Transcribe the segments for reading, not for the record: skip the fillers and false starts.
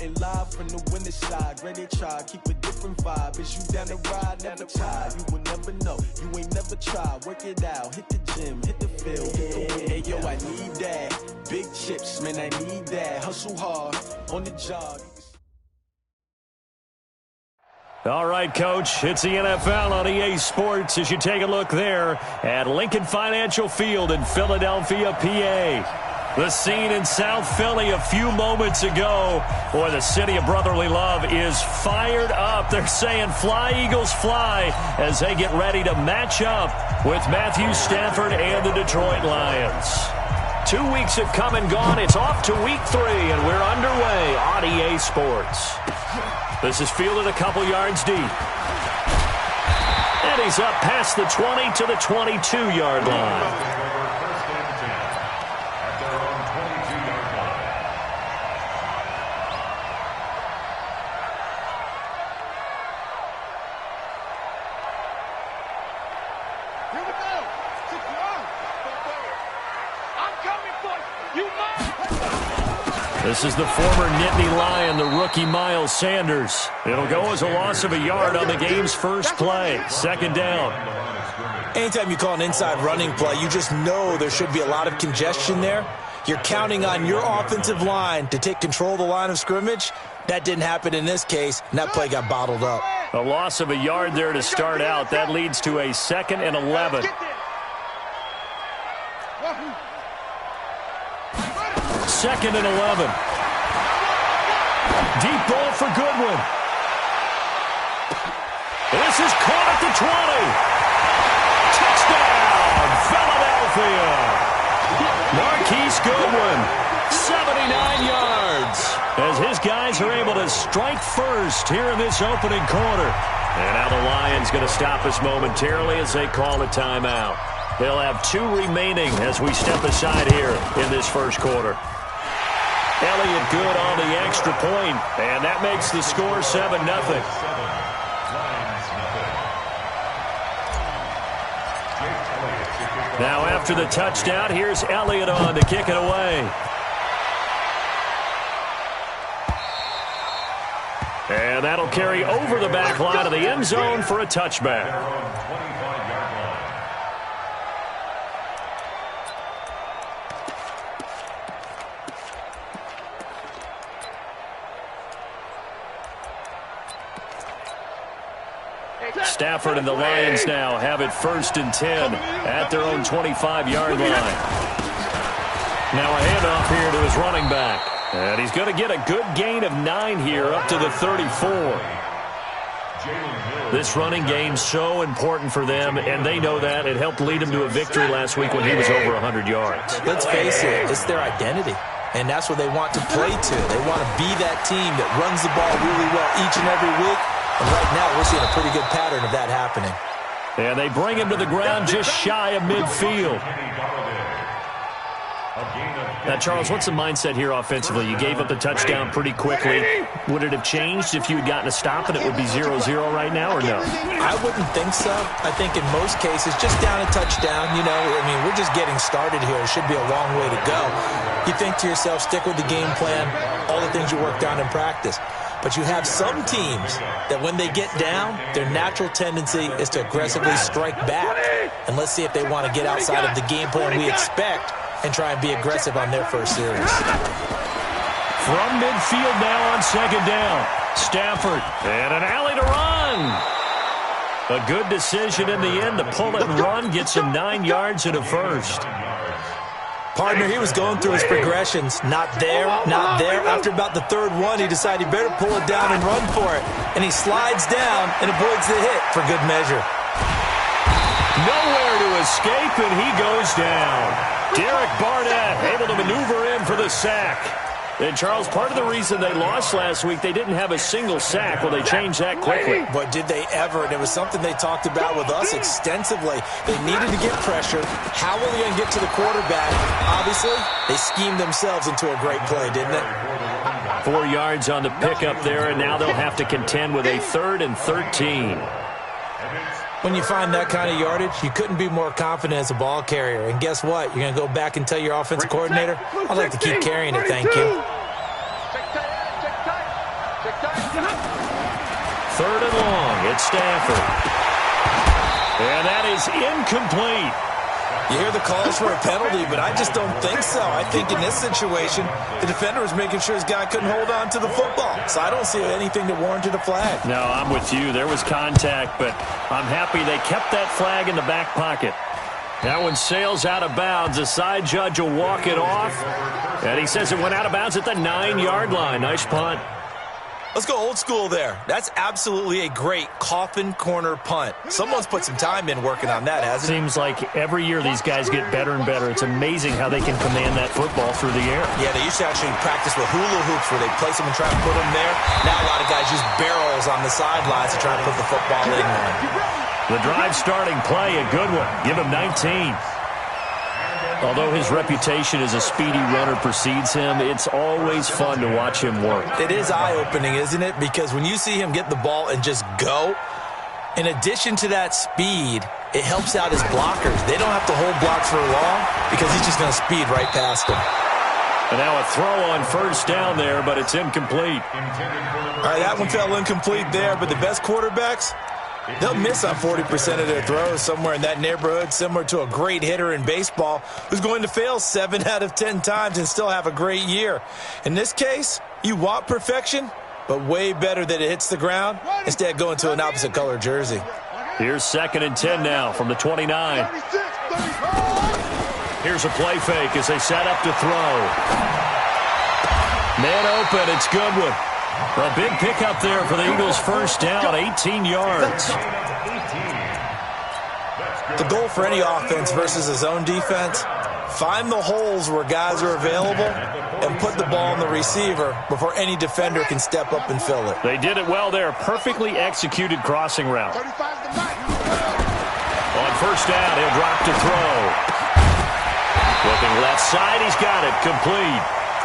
Reporting live from the winter side. Great they try, keep a different vibe. Is you down the ride, never try. You will never know, you ain't never tried. Work it out, hit the gym, hit the field, hit the wheel. Hey yo, I need that. Big chips, man, I need that. Hustle hard, on the job. All right, Coach, it's the NFL on EA Sports as you take a look there at Lincoln Financial Field in Philadelphia, PA. The scene in South Philly a few moments ago. Boy, the city of brotherly love is fired up. They're saying fly, Eagles, fly as they get ready to match up with Matthew Stafford and the Detroit Lions. 2 weeks have come and gone. It's off to week 3, and we're underway on EA Sports. This is fielded a couple yards deep. And he's up past the 20 to the 22-yard line. This is the former Nittany Lion, the rookie Miles Sanders. It'll go as a loss of a yard on the game's first play. Second down. Anytime you call an inside running play, you just know there should be a lot of congestion there. You're counting on your offensive line to take control of the line of scrimmage. That didn't happen in this case, and that play got bottled up. A loss of a yard there to start out. That leads to a 2nd and 11. Second and 11. Deep ball for Goodwin. This is caught at the 20. Touchdown, Philadelphia. Marquise Goodwin, 79 yards. As his guys are able to strike first here in this opening quarter. And now the Lions going to stop us momentarily as they call a timeout. They'll have 2 remaining as we step aside here in this first quarter. Elliott good on the extra point, and that makes the score 7-0. Now after the touchdown, here's Elliott on to kick it away. And that'll carry over the back line of the end zone for a touchback. Stafford and the Lions now have it 1st and 10 at their own 25-yard line. Now a handoff here to his running back. And he's going to get a good gain of 9 here up to the 34. This running game's so important for them, and they know that. It helped lead them to a victory last week when he was over 100 yards. Let's face it, it's their identity. And that's what they want to play to. They want to be that team that runs the ball really well each and every week. And right now, we're seeing a pretty good pattern of that happening. And they bring him to the ground just shy of midfield. Now, Charles, what's the mindset here offensively? You gave up the touchdown pretty quickly. Would it have changed if you had gotten a stop and it would be 0-0 right now, or no? I wouldn't think so. I think in most cases, just down a touchdown, you know, I mean, we're just getting started here. It should be a long way to go. You think to yourself, stick with the game plan, all the things you worked on in practice. But you have some teams that when they get down, their natural tendency is to aggressively strike back. And let's see if they want to get outside of the game plan we expect and try and be aggressive on their first series. From midfield now on 2nd down. Stafford and an alley to run. A good decision in the end to pull it and run. Gets him 9 yards and a first. Partner, he was going through his progressions. Not there, not there. After about the 3rd one, he decided he better pull it down and run for it. And he slides down and avoids the hit for good measure. Nowhere to escape, and he goes down. Derek Barnett able to maneuver in for the sack. And, Charles, part of the reason they lost last week, they didn't have a single sack. Well, they changed that quickly. But did they ever? And it was something they talked about with us extensively. They needed to get pressure. How were they going to get to the quarterback? Obviously, they schemed themselves into a great play, didn't it? 4 yards on the pickup there, and now they'll have to contend with a 3rd and 13. When you find that kind of yardage, you couldn't be more confident as a ball carrier. And guess what? You're going to go back and tell your offensive coordinator, I'd like to keep carrying it, thank you. Third and long. It's Stafford. And that is incomplete. You hear the calls for a penalty, but I just don't think so. I think in this situation, the defender was making sure his guy couldn't hold on to the football. So I don't see anything that warranted a flag. No, I'm with you. There was contact, but I'm happy they kept that flag in the back pocket. That one sails out of bounds. The side judge will walk it off. And he says it went out of bounds at the 9-yard line. Nice punt. Let's go old school there. That's absolutely a great coffin corner punt. Someone's put some time in working on that, hasn't it? Seems like every year these guys get better and better. It's amazing how they can command that football through the air. Yeah, they used to actually practice with hula hoops where they place them and try to put them there. Now a lot of guys use barrels on the sidelines to try to put the football in there. The drive starting play, a good one. Give him 19. Although his reputation as a speedy runner precedes him, it's always fun to watch him work. It is eye-opening, isn't it? Because when you see him get the ball and just go, in addition to that speed, it helps out his blockers. They don't have to hold blocks for long because he's just going to speed right past them. And now a throw on first down there, but it's incomplete. All right, that one fell incomplete there, but the best quarterbacks, they'll miss on 40% of their throws somewhere in that neighborhood, similar to a great hitter in baseball who's going to fail 7 out of 10 times and still have a great year. In this case, you want perfection, but way better that it hits the ground instead going to an opposite color jersey. Here's 2nd and 10 now from the 29. Here's a play fake as they set up to throw. Man open, it's Goodwin. A big pickup there for the Eagles' first down, 18 yards. The goal for any offense versus a zone defense, find the holes where guys are available and put the ball on the receiver before any defender can step up and fill it. They did it well there. Perfectly executed crossing route. On first down, he'll drop to throw. Looking left side, he's got it. Complete.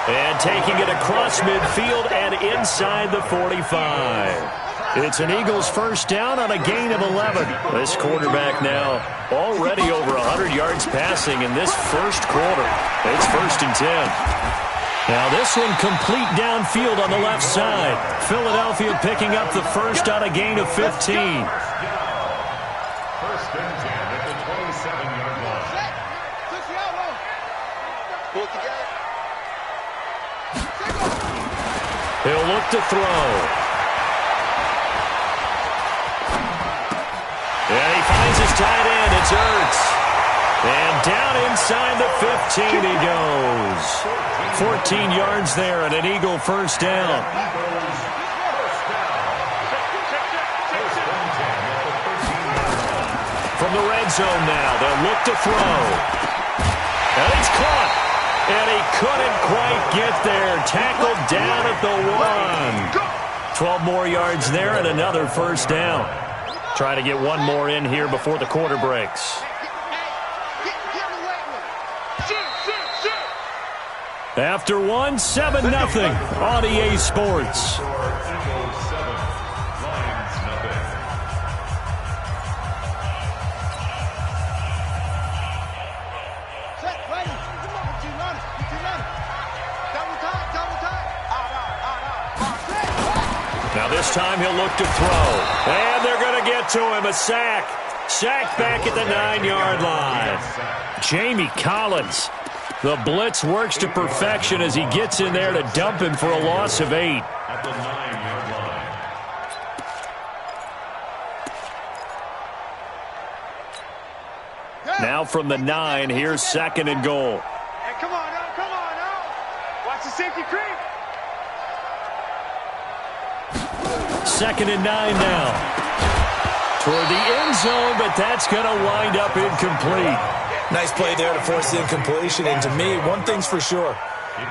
And taking it across midfield and inside the 45. It's an Eagles first down on a gain of 11. This quarterback now already over 100 yards passing in this first quarter. It's 1st and 10. Now this one complete downfield on the left side. Philadelphia picking up the first on a gain of 15. First and 10 at the 27-yard line. He'll look to throw. And he finds his tight end. It's Ertz. And down inside the 15 he goes. 14 yards there and an Eagle first down. From the red zone now, they'll look to throw. And it's caught. And he couldn't quite get there. Tackled down at the 1. 12 more yards there and another first down. Try to get one more in here before the quarter breaks. After 1, 7-0 on EA Sports. Now this time he'll look to throw. And they're going to get to him. A sack. Sack back at the 9-yard line. Jamie Collins. The blitz works to perfection as he gets in there to dump him for a loss of 8. At the 9-yard line. Now from the 9, here's 2nd and goal. Hey, come on now, come on now. Watch the safety creep. 2nd and 9 now. Toward the end zone, but that's going to wind up incomplete. Nice play there to force the incompletion. And to me, one thing's for sure.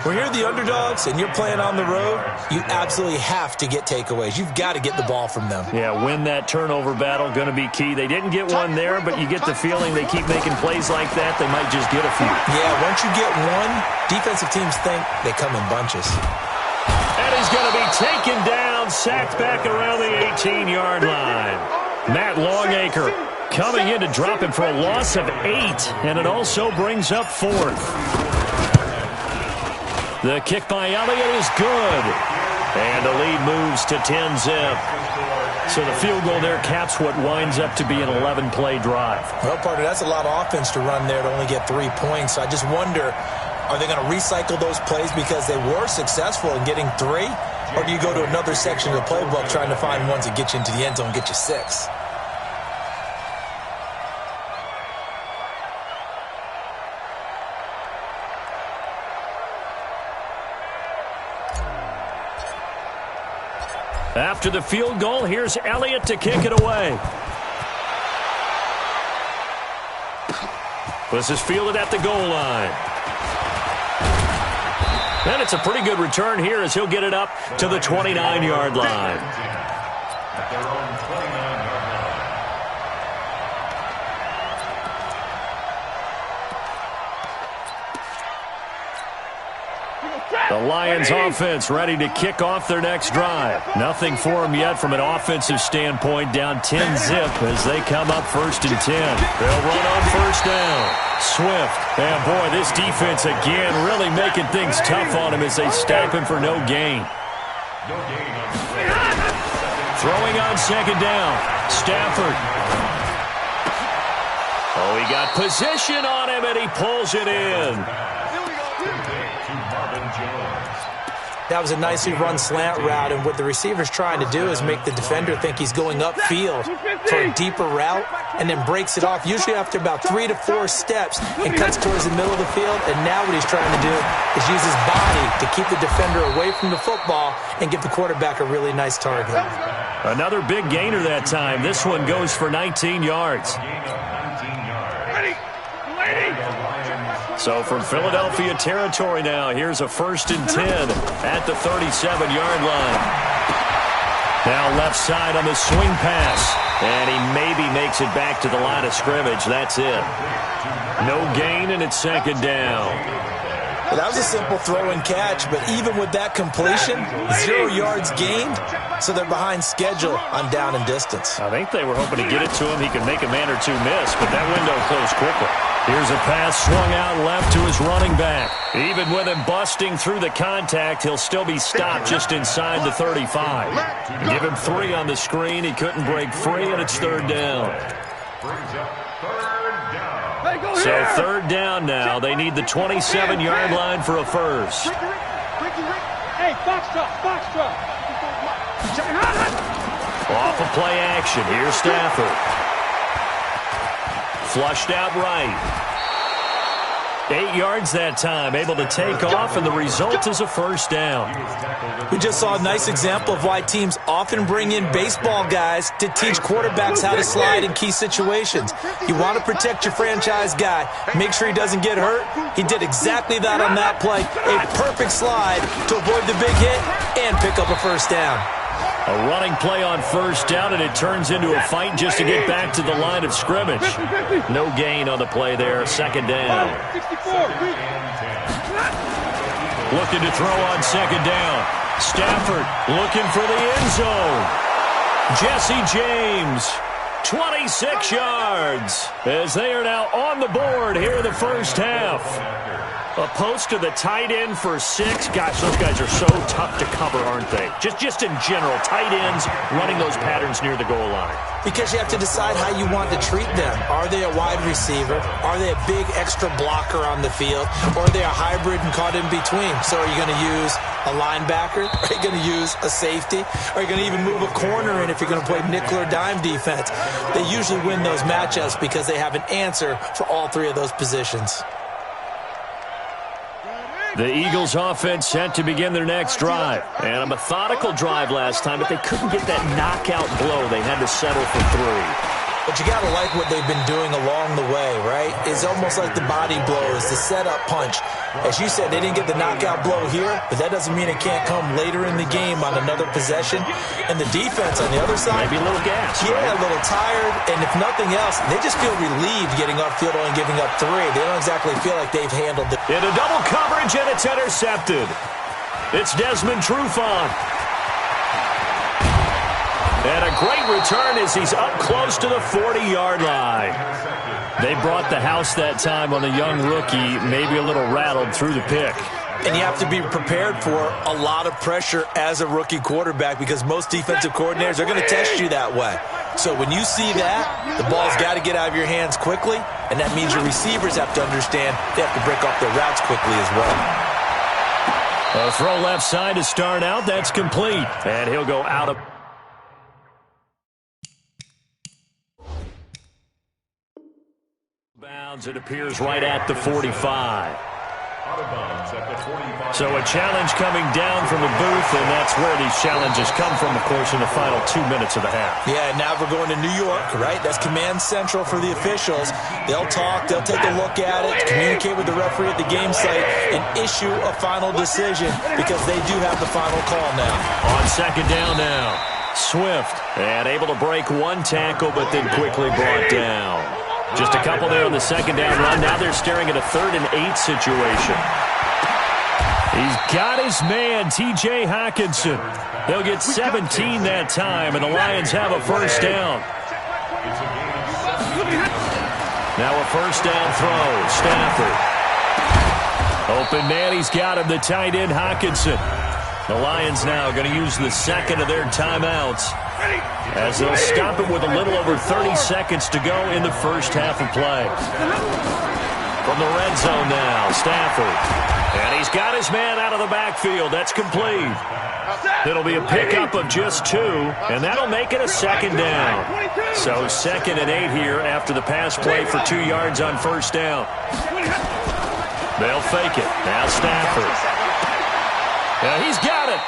When you're the underdogs and you're playing on the road, you absolutely have to get takeaways. You've got to get the ball from them. Yeah, win that turnover battle, going to be key. They didn't get one there, but you get the feeling they keep making plays like that, they might just get a few. Yeah, once you get one, defensive teams think they come in bunches. And he's going to be taken down, sacked back around the 18-yard line. Matt Longacre coming in to drop him for a loss of 8, and it also brings up 4th. The kick by Elliott is good. And the lead moves to 10-zip. So the field goal there caps what winds up to be an 11-play drive. Well, partner, that's a lot of offense to run there to only get 3 points. So I just wonder, are they going to recycle those plays because they were successful in getting 3? Or do you go to another section of the playbook trying to find ones that get you into the end zone and get you 6? After the field goal, here's Elliott to kick it away. This is fielded at the goal line. And it's a pretty good return here as he'll get it up to the 29-yard line. At their own 29-yard line. The Lions offense ready to kick off their next drive. Nothing for them yet from an offensive standpoint, down 10-zip as they come up 1st and 10. They'll run on 1st down. Swift. And boy, this defense again really making things tough on him as they stop him for no gain. Throwing on 2nd down. Stafford. Oh, he got position on him and he pulls it in. That was a nicely run slant route, and what the receiver's trying to do is make the defender think he's going upfield for a deeper route and then breaks it off, usually after about 3 to 4 steps, and cuts towards the middle of the field. And now what he's trying to do is use his body to keep the defender away from the football and give the quarterback a really nice target. Another big gainer that time. This one goes for 19 yards. So from Philadelphia territory now, here's a 1st and 10 at the 37-yard line. Now left side on the swing pass. And he maybe makes it back to the line of scrimmage. That's it. No gain, and it's 2nd down. Well, that was a simple throw and catch, but even with that completion, 0 yards gained, so they're behind schedule on down and distance. I think they were hoping to get it to him. He could make a man or two miss, but that window closed quickly. Here's a pass swung out left to his running back. Even with him busting through the contact, he'll still be stopped just inside the 35. Give him 3 on the screen. He couldn't break free, and it's 3rd down. So 3rd down now. They need the 27-yard line for a first. Hey, foxtrot. Off of play action. Here's Stafford. Flushed out right. 8 yards that time, able to take off, and the result is a 1st down. We just saw a nice example of why teams often bring in baseball guys to teach quarterbacks how to slide in key situations. You want to protect your franchise guy. Make sure he doesn't get hurt. He did exactly that on that play. A perfect slide to avoid the big hit and pick up a 1st down. A running play on 1st down, and it turns into a fight just to get back to the line of scrimmage. No gain on the play there. 2nd down. Looking to throw on 2nd down. Stafford looking for the end zone. Jesse James, 26 yards, as they are now on the board here in the 1st half. A post to the tight end for 6. Gosh, those guys are so tough to cover, aren't they? Just in general, tight ends running those patterns near the goal line. Because you have to decide how you want to treat them. Are they a wide receiver? Are they a big extra blocker on the field? Or are they a hybrid and caught in between? So are you going to use a linebacker? Are you going to use a safety? Are you going to even move a corner in if you're going to play nickel or dime defense? They usually win those matchups because they have an answer for all 3 of those positions. The Eagles offense set to begin their next drive. And a methodical drive last time, but they couldn't get that knockout blow. They had to settle for 3. But you got to like what they've been doing along the way, right? It's almost like the body blows, the setup punch. As you said, they didn't get the knockout blow here, but that doesn't mean it can't come later in the game on another possession. And the defense on the other side, maybe a little gas. Yeah, right? A little tired. And if nothing else, they just feel relieved getting upfield and giving up 3. They don't exactly feel like they've handled it. Into double coverage, and it's intercepted. It's Desmond Trufant. And a great return as he's up close to the 40-yard line. They brought the house that time on the young rookie, maybe a little rattled through the pick. And you have to be prepared for a lot of pressure as a rookie quarterback because most defensive coordinators are going to test you that way. So when you see that, the ball's got to get out of your hands quickly, and that means your receivers have to understand they have to break off their routes quickly as well. A throw left side to start out. That's complete. And he'll go out of bounds. It appears right at the 45. So a challenge coming down from the booth, and that's where these challenges come from, of course, in the final 2 minutes of the half. Yeah, now we're going to New York, right? That's command central for the officials. They'll talk, they'll take a look at it, communicate with the referee at the game site, and issue a final decision because they do have the final call now. On second down now, Swift, and able to break one tackle, but then quickly brought down. Just a couple there on the second down run. Now they're staring at a 3rd and 8 situation. He's got his man, T.J. Hockenson. They'll get 17 that time, and the Lions have a first down. Now a first down throw. Stafford. Open man, he's got him, the tight end, Hockenson. The Lions now going to use the second of their timeouts as they'll stop it with a little over 30 seconds to go in the first half of play. From the red zone now, Stafford. And he's got his man out of the backfield. That's complete. It'll be a pickup of just 2, and that'll make it a second down. So 2nd and 8 here after the pass play for 2 yards on first down. They'll fake it. Now Stafford. Yeah, he's got it.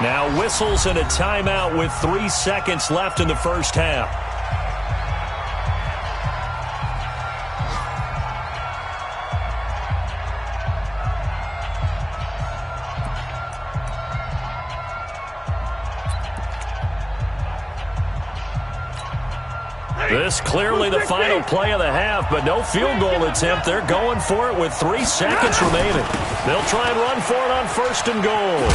Now whistles and a timeout with 3 seconds left in the first half. This clearly the final play of the half, but no field goal attempt. They're going for it with 3 seconds remaining. They'll try and run for it on 1st and goal.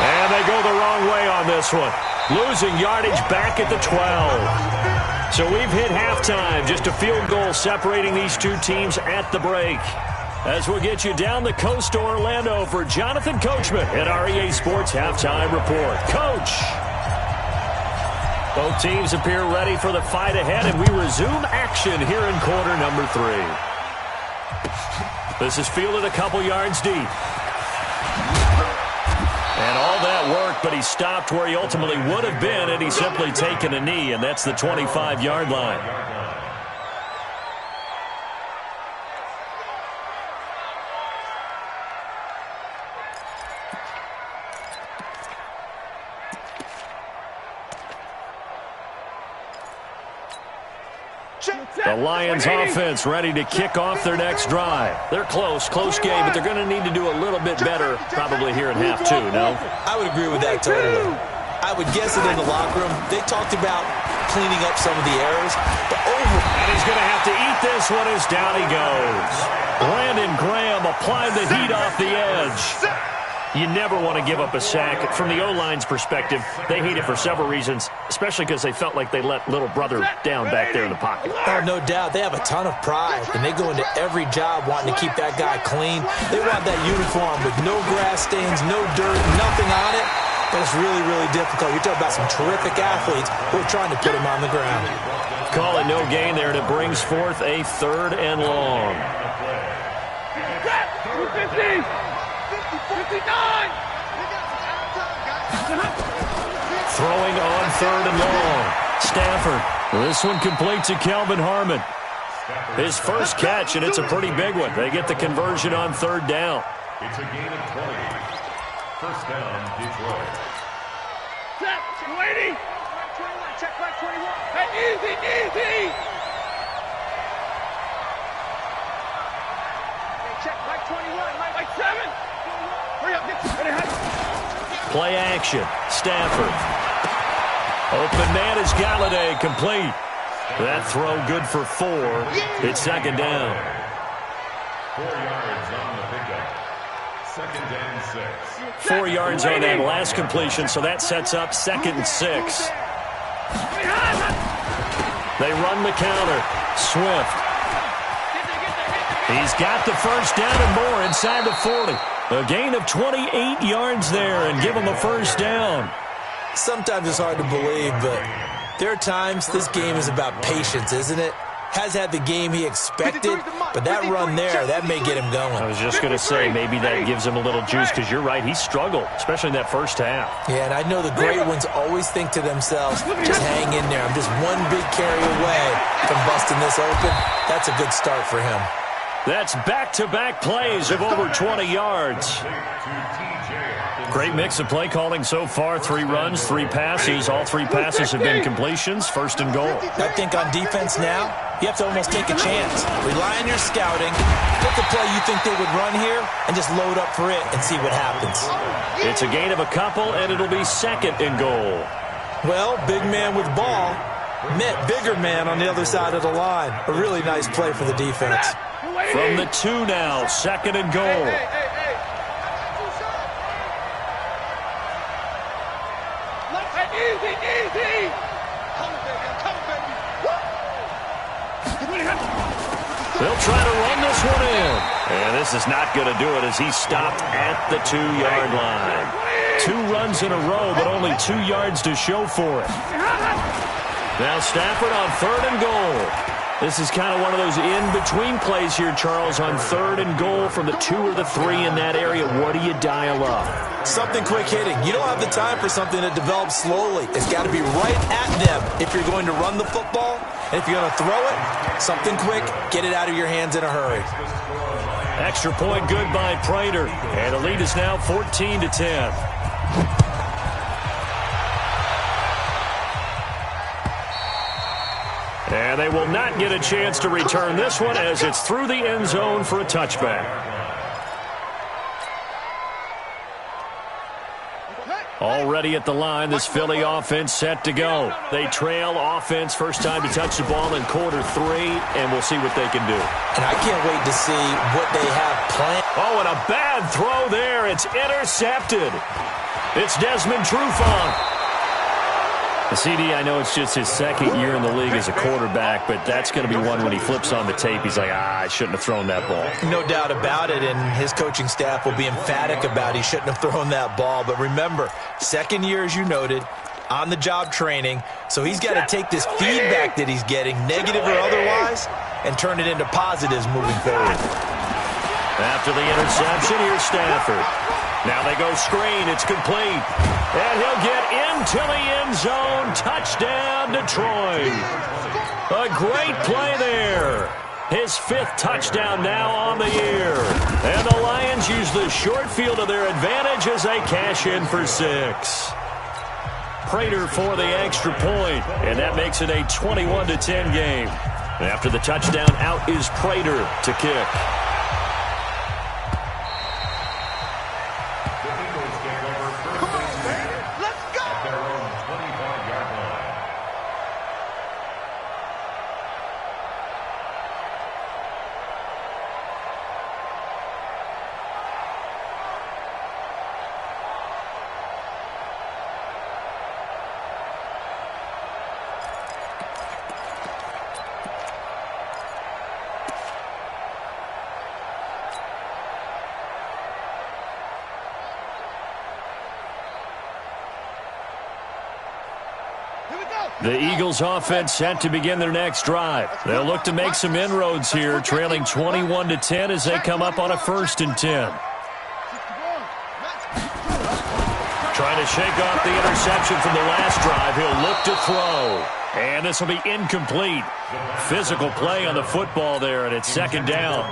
And they go the wrong way on this one. Losing yardage back at the 12. So we've hit halftime. Just a field goal separating these two teams at the break. As we'll get you down the coast to Orlando for Jonathan Coachman at our EA Sports Halftime Report. Coach! Both teams appear ready for the fight ahead, and we resume action here in quarter number 3. This is fielded a couple yards deep. And all that work, but he stopped where he ultimately would have been, and he's simply taken a knee, and that's the 25-yard line. The Lions offense ready to kick off their next drive. They're close game, but they're going to need to do a little bit better probably here in half 2, no? I would agree with that totally. I would guess it in the locker room. They talked about cleaning up some of the errors, but and he's going to have to eat this one as down he goes. Brandon Graham applied the heat off the edge. You never want to give up a sack. From the O-line's perspective, they hate it for several reasons, especially because they felt like they let little brother down back there in the pocket. Oh, no doubt. They have a ton of pride, and they go into every job wanting to keep that guy clean. They want that uniform with no grass stains, no dirt, nothing on it. But it's really, really difficult. You're talking about some terrific athletes who are trying to put him on the ground. Call it no gain there, and it brings forth a 3rd and long. 250. 59! Throwing on 3rd and long. Stafford. This one completes to Kelvin Harmon. His first catch, and it's a pretty big one. They get the conversion on 3rd down. It's a gain of 20. First down, Detroit. Check, 280. Check back 21. Hey, easy. Check back 21. Like 7. Hurry up, play action. Stafford. Open man is Galladay, complete. That throw good for 4. It's 2nd down. 4 yards on the pickup. 2nd and 6. 4 yards on that last completion, so that sets up 2nd and 6. They run the counter. Swift. He's got the first down and more inside the 40. A gain of 28 yards there and give him a first down. Sometimes it's hard to believe, but there are times this game is about patience, isn't it? Has had the game he expected, but that run there, that may get him going. I was just going to say, maybe that gives him a little juice, because you're right, he struggled, especially in that first half. Yeah, and I know the great ones always think to themselves, just hang in there. I'm just one big carry away from busting this open. That's a good start for him. That's back-to-back plays of over 20 yards. Great mix of play calling so far. 3 runs, 3 passes. All 3 passes have been completions. First and goal. I think on defense now, you have to almost take a chance. Rely on your scouting. Pick a play you think they would run here and just load up for it and see what happens. It's a gain of a couple, and it'll be second and goal. Well, big man with ball met bigger man on the other side of the line. A really nice play for the defense. From the 2 now, second and goal. They'll try to run this one in. And this is not going to do it as he stopped at the 2-yard line. 2 runs in a row, but only 2 yards to show for it. Now Stafford on third and goal. This is kind of one of those in-between plays here, Charles, on third and goal from the 2 or the 3 in that area. What do you dial up? Something quick hitting. You don't have the time for something that develops slowly. It's got to be right at them if you're going to run the football. And if you're going to throw it, something quick, get it out of your hands in a hurry. Extra point good by Prater. And the lead is now 14-10. And they will not get a chance to return this one as it's through the end zone for a touchback. Already at the line, this Philly offense set to go. They trail offense, first time to touch the ball in quarter 3, and we'll see what they can do. And I can't wait to see what they have planned. Oh, and a bad throw there. It's intercepted. It's Desmond Trufant. The CD, I know it's just his second year in the league as a quarterback, but that's going to be one when he flips on the tape. He's like, I shouldn't have thrown that ball. No doubt about it, and his coaching staff will be emphatic about he shouldn't have thrown that ball. But remember, second year, as you noted, on-the-job training, so he's got to take this feedback that he's getting, negative or otherwise, and turn it into positives moving forward. After the interception, here's Stafford. Now they go screen. It's complete. And he'll get into the end zone. Touchdown, Detroit. A great play there. His 5th touchdown now on the year. And the Lions use the short field to their advantage as they cash in for 6. Prater for the extra point. And that makes it a 21-10 game. After the touchdown, out is Prater to kick. The Eagles offense set to begin their next drive. They'll look to make some inroads here, trailing 21-10 as they come up on a 1st and 10. Trying to shake off the interception from the last drive. He'll look to throw. And this will be incomplete. Physical play on the football there, and it's second down.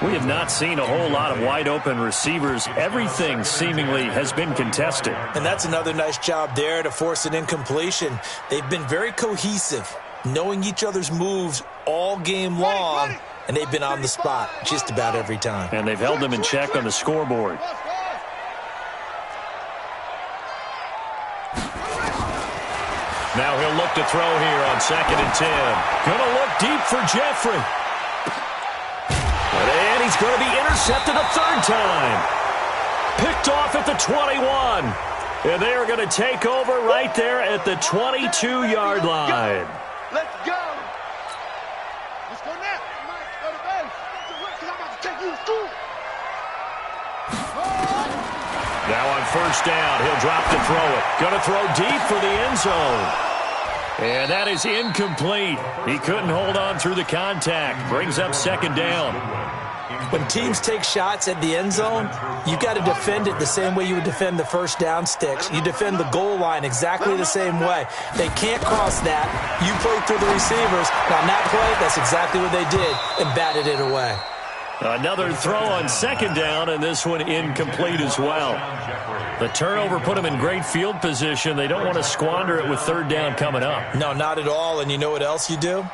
We have not seen a whole lot of wide-open receivers. Everything seemingly has been contested. And that's another nice job there to force an incompletion. They've been very cohesive, knowing each other's moves all game long, and they've been on the spot just about every time. And they've held them in check on the scoreboard. Now he'll look to throw here on 2nd and 10. Gonna look deep for Jeffrey. And he's going to be intercepted a 3rd time. Picked off at the 21. And they are going to take over right there at the 22-yard line. Let's go. Let's go now. Go to base. first down. He'll drop to throw it. Going to throw deep for the end zone. And that is incomplete. He couldn't hold on through the contact. Brings up second down. When teams take shots at the end zone, you got to defend it the same way you would defend the first down sticks. You defend the goal line exactly the same way. They can't cross that. You play through the receivers. Now, on that play, that's exactly what they did and batted it away. Another throw on second down, and this one incomplete as well. The turnover put them in great field position. They don't want to squander it with third down coming up. No, not at all. And you know what else you do?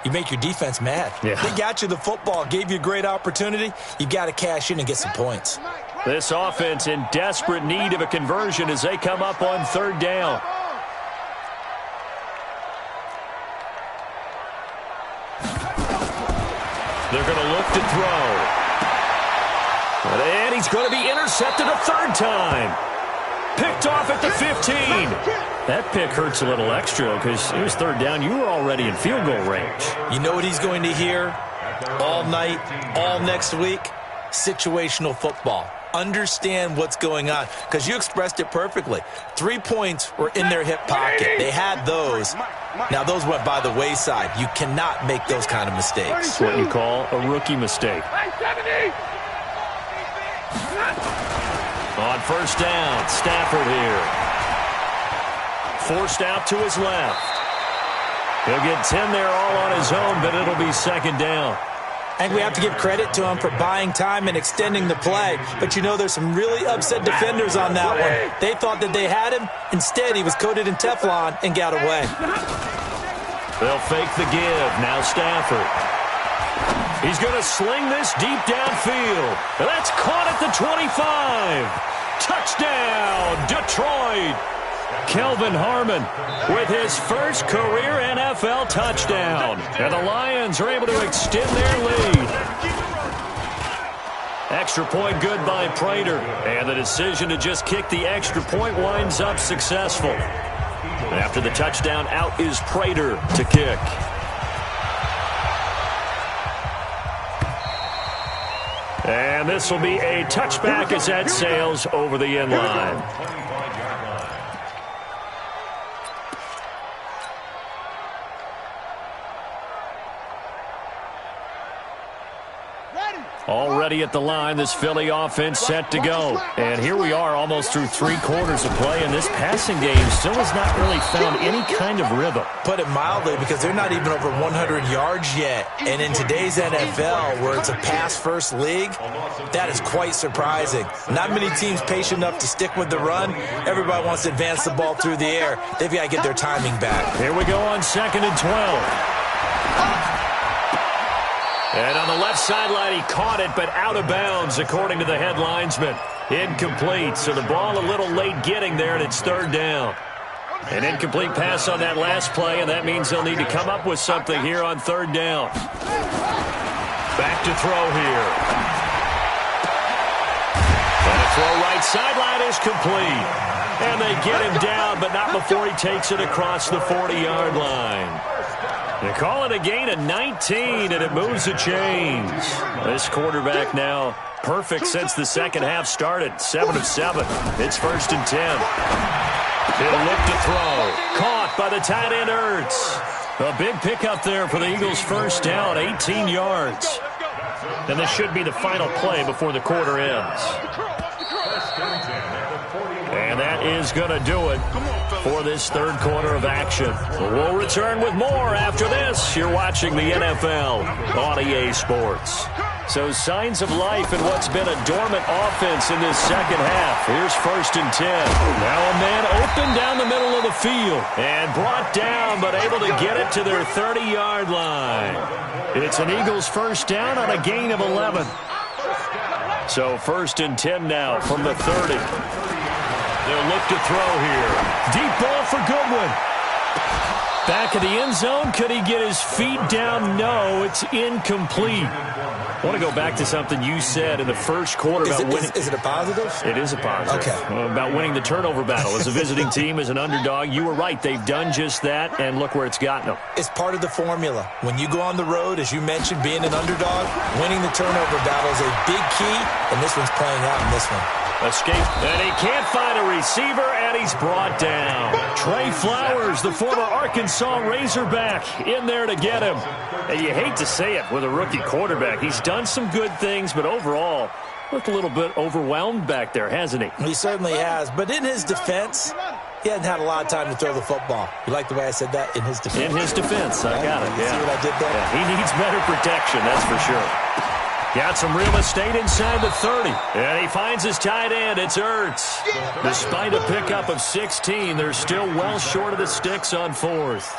You make your defense mad. Yeah. They got you the football, gave you a great opportunity. You got to cash in and get some points. This offense in desperate need of a conversion as they come up on third down. They're going to look to throw. And he's going to be intercepted a third time. Picked off at the 15. That pick hurts a little extra because it was third down. You were already in field goal range. You know what he's going to hear all night, all next week? Situational football. Understand what's going on because you expressed it perfectly. 3 points were in their hip pocket. They had those. Now, those went by the wayside. You cannot make those kind of mistakes. It's what you call a rookie mistake. On first down, Stafford here. Forced out to his left. He'll get 10 there all on his own, but it'll be second down. I think we have to give credit to him for buying time and extending the play. But, you know, there's some really upset defenders on that one. They thought that they had him. Instead, he was coated in Teflon and got away. They'll fake the give. Now Stafford. He's going to sling this deep downfield. And that's caught at the 25. Touchdown, Detroit. Kelvin Harmon with his first career NFL touchdown. And the Lions are able to extend their lead. Extra point good by Prater. And the decision to just kick the extra point winds up successful. After the touchdown, out is Prater to kick. And this will be a touchback as that sails over the end line. Already at the line, this Philly offense set to go. And here we are almost through 3 quarters of play, and this passing game still has not really found any kind of rhythm. Put it mildly, because they're not even over 100 yards yet. And in today's NFL, where it's a pass-first league, that is quite surprising. Not many teams patient enough to stick with the run. Everybody wants to advance the ball through the air. They've got to get their timing back. Here we go on 2nd and 12. And on the left sideline, he caught it, but out of bounds, according to the head linesman. Incomplete, so the ball a little late getting there, and it's third down. An incomplete pass on that last play, and that means they'll need to come up with something here on third down. Back to throw here. And a throw right sideline is complete. And they get him down, but not before he takes it across the 40-yard line. They call it a gain of 19, and it moves the chains. This quarterback now perfect since the second half started. 7 of 7. It's 1st and 10. He'll look to throw. Caught by the tight end Ertz. A big pickup there for the Eagles' first down, 18 yards. And this should be the final play before the quarter ends. And that is going to do it for this third quarter of action. We'll return with more after this. You're watching the NFL on EA Sports. So signs of life in what's been a dormant offense in this second half. Here's 1st and 10. Now a man open down the middle of the field and brought down, but able to get it to their 30-yard line. It's an Eagles first down on a gain of 11. So 1st and 10 now from the 30. They'll look to throw here. Deep ball for Goodwin. Back of the end zone. Could he get his feet down? No, it's incomplete. I want to go back to something you said in the first quarter about winning. Is it a positive? It is a positive. Okay. About winning the turnover battle. As a visiting team, as an underdog, you were right. They've done just that, and look where it's gotten them. It's part of the formula. When you go on the road, as you mentioned, being an underdog, winning the turnover battle is a big key, and this one's playing out in this one. Escape, and he can't find a receiver, and he's brought down. Trey Flowers, the former Arkansas Razorback, in there to get him. And you hate to say it with a rookie quarterback. He's done some good things, but overall, looked a little bit overwhelmed back there, hasn't he? He certainly has, but in his defense, he hasn't had a lot of time to throw the football. You like the way I said that? In his defense. In his defense, I got it, You see what I did there? Yeah, he needs better protection, that's for sure. Got some real estate inside the 30. And he finds his tight end. It's Ertz. Despite a pickup of 16, they're still well short of the sticks on fourth.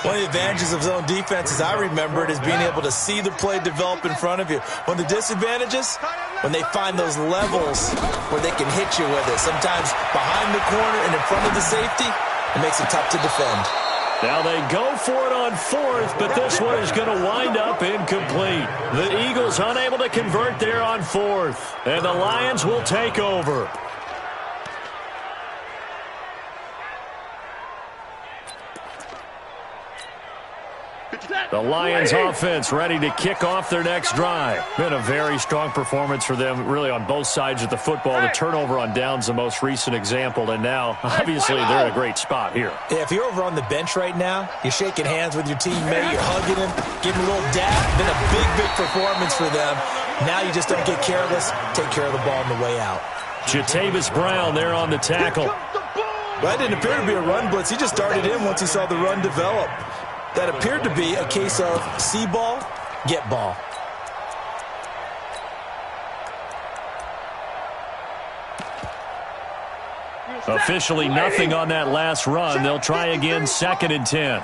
One of the advantages of zone defense, as I remember it, is being able to see the play develop in front of you. One of the disadvantages, when they find those levels where they can hit you with it. Sometimes behind the corner and in front of the safety, it makes it tough to defend. Now they go for it on fourth, but this one is going to wind up incomplete. The Eagles unable to convert there on fourth, and the Lions will take over. The Lions offense ready to kick off their next drive. Been a very strong performance for them, really on both sides of the football. The turnover on downs the most recent example, and now, obviously, they're in a great spot here. Yeah, if you're over on the bench right now, you're shaking hands with your teammate, you're hugging him, giving him a little dab. Been a big performance for them. Now you just don't get careless. Take care of the ball on the way out. Jatavis Brown there on the tackle. Well, that didn't appear to be a run blitz. He just darted in once he saw the run develop. That appeared to be a case of see ball, get ball. Officially nothing on that last run. They'll try again, 2nd and 10.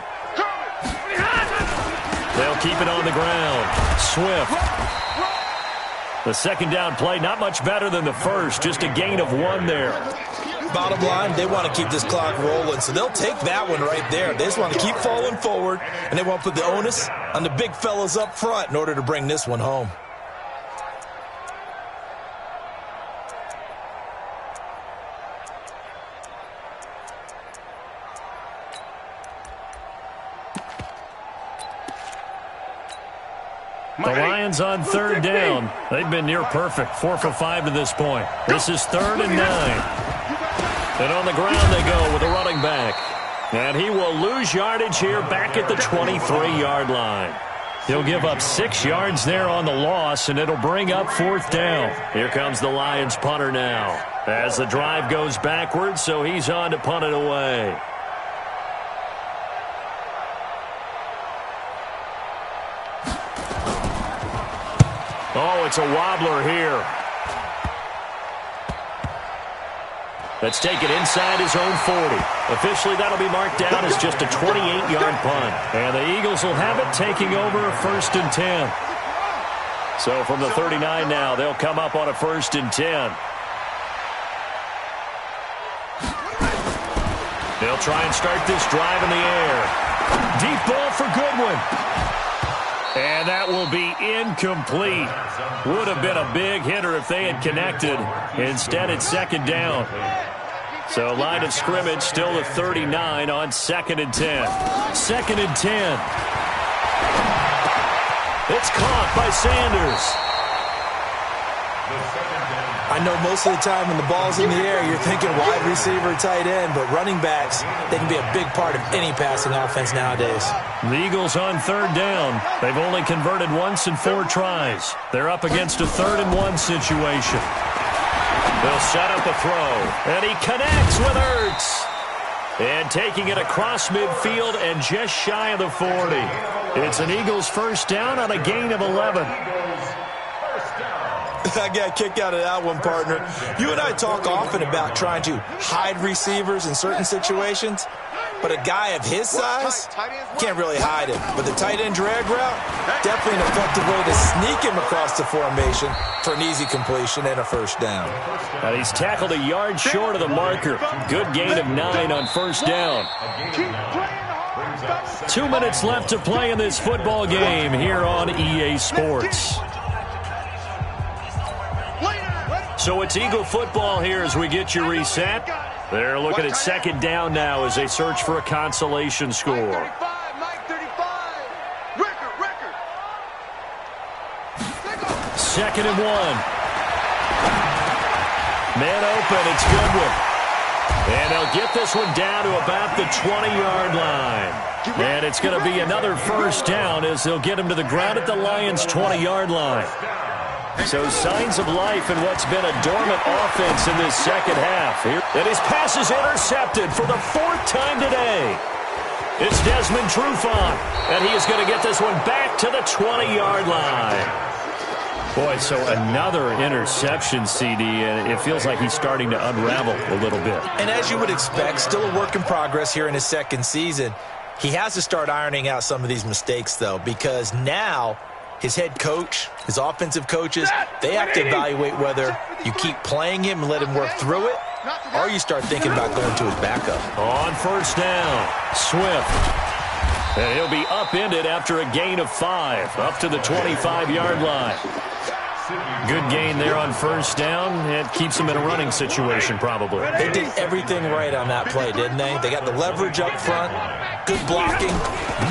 They'll keep it on the ground. Swift. The second down play, not much better than the first. Just a gain of 1 there. Bottom line, they want to keep this clock rolling, so they'll take that one right there. They just want to keep falling forward, and they want to put the onus on the big fellas up front in order to bring this one home. The Lions on 3rd down. They've been near perfect, 4 for 5 to this point. This is 3rd and 9. And on the ground they go with a running back. And he will lose yardage here back at the 23-yard line. He'll give up 6 yards there on the loss, and it'll bring up 4th down. Here comes the Lions punter now. As the drive goes backwards, so he's on to punt it away. Oh, it's a wobbler here. That's taken inside his own 40. Officially, that'll be marked down as just a 28-yard punt. And the Eagles will have it, taking over a 1st and 10. So from the 39 now, they'll come up on a 1st and 10. They'll try and start this drive in the air. Deep ball for Goodwin. And that will be incomplete. Would have been a big hitter if they had connected. Instead, it's 2nd down. So line of scrimmage still the 39 on 2nd and 10. 2nd and 10. It's caught by Sanders. I know most of the time when the ball's in the air, you're thinking wide receiver, tight end, but running backs, they can be a big part of any passing offense nowadays. The Eagles on 3rd down. They've only converted once in 4 tries. They're up against a 3rd and 1 situation. They'll set up a throw, and he connects with Ertz. And taking it across midfield and just shy of the 40. It's an Eagles 1st down on a gain of 11. I got a kick out of that one, partner. You and I talk often about trying to hide receivers in certain situations, but a guy of his size can't really hide him. But the tight end drag route, definitely an effective way to sneak him across the formation for an easy completion and a first down. And he's tackled a yard short of the marker. Good gain of 9 on first down. 2 minutes left to play in this football game here on EA Sports. So it's Eagle football here as we get you reset. They're looking at second down now as they search for a consolation score. Second and 1. Man open, it's Goodwin. And they'll get this one down to about the 20-yard line. And it's going to be another first down as they'll get him to the ground at the Lions' 20-yard line. So signs of life in what's been a dormant offense in this second half. And his pass is intercepted for the 4th time today. It's Desmond Trufant, and he is going to get this one back to the 20-yard line. Boy, so another interception, CD, and it feels like he's starting to unravel a little bit. And as you would expect, still a work in progress here in his second season. He has to start ironing out some of these mistakes, though, because now his head coach, his offensive coaches, they have to evaluate whether you keep playing him and let him work through it, or you start thinking about going to his backup. On first down, Swift. And he'll be upended after a gain of 5, up to the 25-yard line. Good gain there on first down. It keeps them in a running situation, probably. They did everything right on that play, didn't they? They got the leverage up front, good blocking,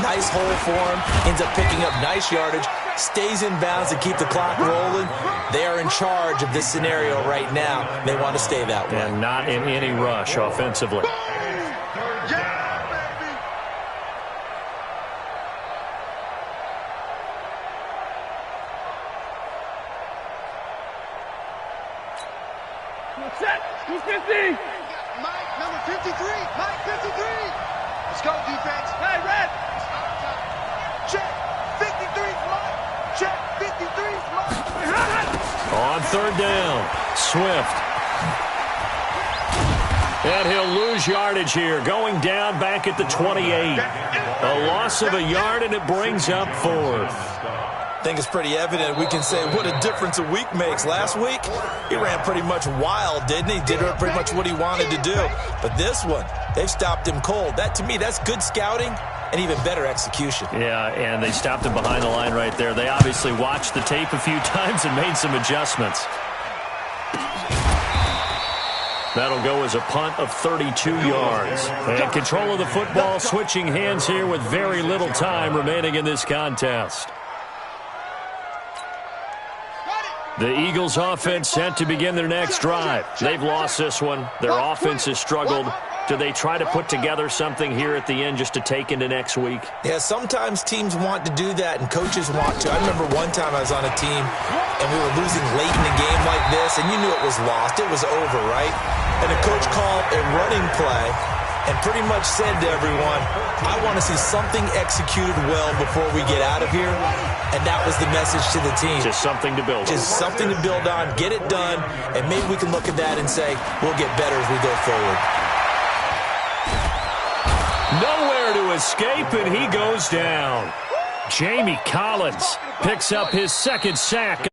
nice hole for him, ends up picking up nice yardage, stays in bounds to keep the clock rolling. They are in charge of this scenario right now. They want to stay that way. And not in any rush offensively. Who's 50? Mike, number 53. Mike, 53. Let's go, defense. Hey, red. Check. 53's Mike. Check. 53's Mike. On third down, Swift. And he'll lose yardage here, going down back at the 28. A loss of a yard, and it brings up 4th. I think it's pretty evident. We can say what a difference a week makes. Last week, he ran pretty much wild, didn't he? Did pretty much what he wanted to do. But this one, they've stopped him cold. That, to me, that's good scouting and even better execution. Yeah, and they stopped him behind the line right there. They obviously watched the tape a few times and made some adjustments. That'll go as a punt of 32 yards. And control of the football switching hands here with very little time remaining in this contest. The Eagles' offense set to begin their next drive. They've lost this one. Their offense has struggled. Do they try to put together something here at the end just to take into next week? Yeah, sometimes teams want to do that and coaches want to. I remember one time I was on a team and we were losing late in a game like this, and you knew it was lost. It was over, right? And the coach called a running play and pretty much said to everyone, I want to see something executed well before we get out of here. And that was the message to the team. Just something to build on. Just something to build on, get it done, and maybe we can look at that and say, we'll get better as we go forward. Nowhere to escape, and he goes down. Jamie Collins picks up his second sack